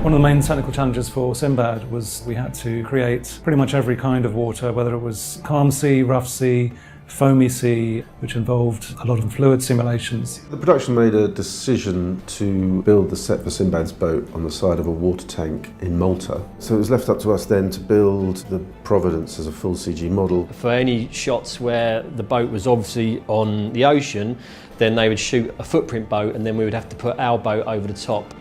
One of the main technical challenges for Sindbad was we had to create pretty much every kind of water, whether it was calm sea, rough sea, foamy sea, which involved a lot of fluid simulations. The production made a decision to build the set for Sinbad's boat on the side of a water tank in Malta. So it was left up to us then to build the Providence as a full CG model. For any shots where the boat was obviously on the ocean, then they would shoot a footprint boat and then we would have to put our boat over the top.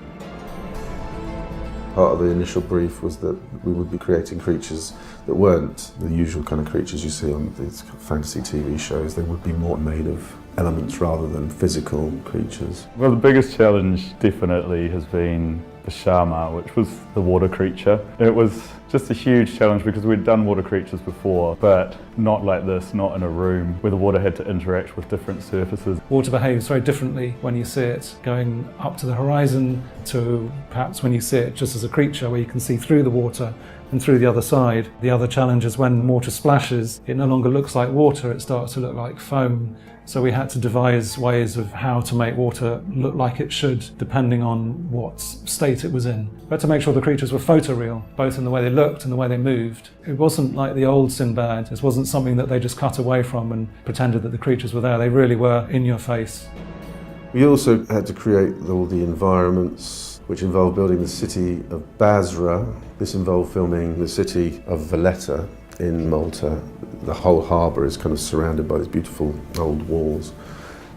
Part of the initial brief was that we would be creating creatures that weren't the usual kind of creatures you see on these fantasy TV shows. They would be more made of elements rather than physical creatures. Well, the biggest challenge definitely has been the Shama, which was the water creature. It was just a huge challenge because we'd done water creatures before, but not like this, not in a room where the water had to interact with different surfaces. Water behaves very differently when you see it going up to the horizon to perhaps when you see it just as a creature where you can see through the water and through the other side. The other challenge is when water splashes, it no longer looks like water, it starts to look like foam. So we had to devise ways of how to make water look like it should, depending on what state it was in. We had to make sure the creatures were photoreal, both in the way they looked and the way they moved. It wasn't like the old Sindbad. It wasn't something that they just cut away from and pretended that the creatures were there. They really were in your face. We also had to create all the environments, which involved building the city of Basra. This involved filming the city of Valletta in Malta. The whole harbour is kind of surrounded by these beautiful old walls,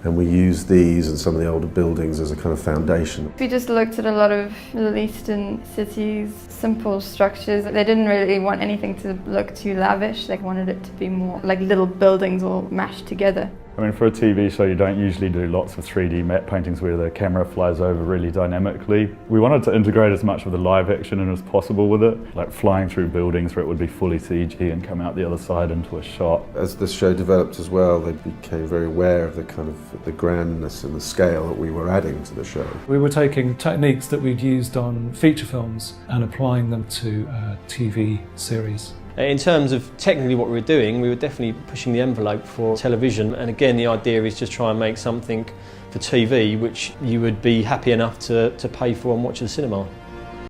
and we used these and some of the older buildings as a kind of foundation. We just looked at a lot of Middle Eastern cities, simple structures. They didn't really want anything to look too lavish. They wanted it to be more like little buildings all mashed together. I mean, for a TV show, you don't usually do lots of 3D matte paintings where the camera flies over really dynamically. We wanted to integrate as much of the live action in as possible with it, like flying through buildings where it would be fully CG and come out the other side into a shot. As the show developed as well, they became very aware of the kind of the grandness and the scale that we were adding to the show. We were taking techniques that we'd used on feature films and applying them to a TV series. In terms of technically what we were doing, we were definitely pushing the envelope for television, and again the idea is just try and make something for TV which you would be happy enough to pay for and watch at the cinema.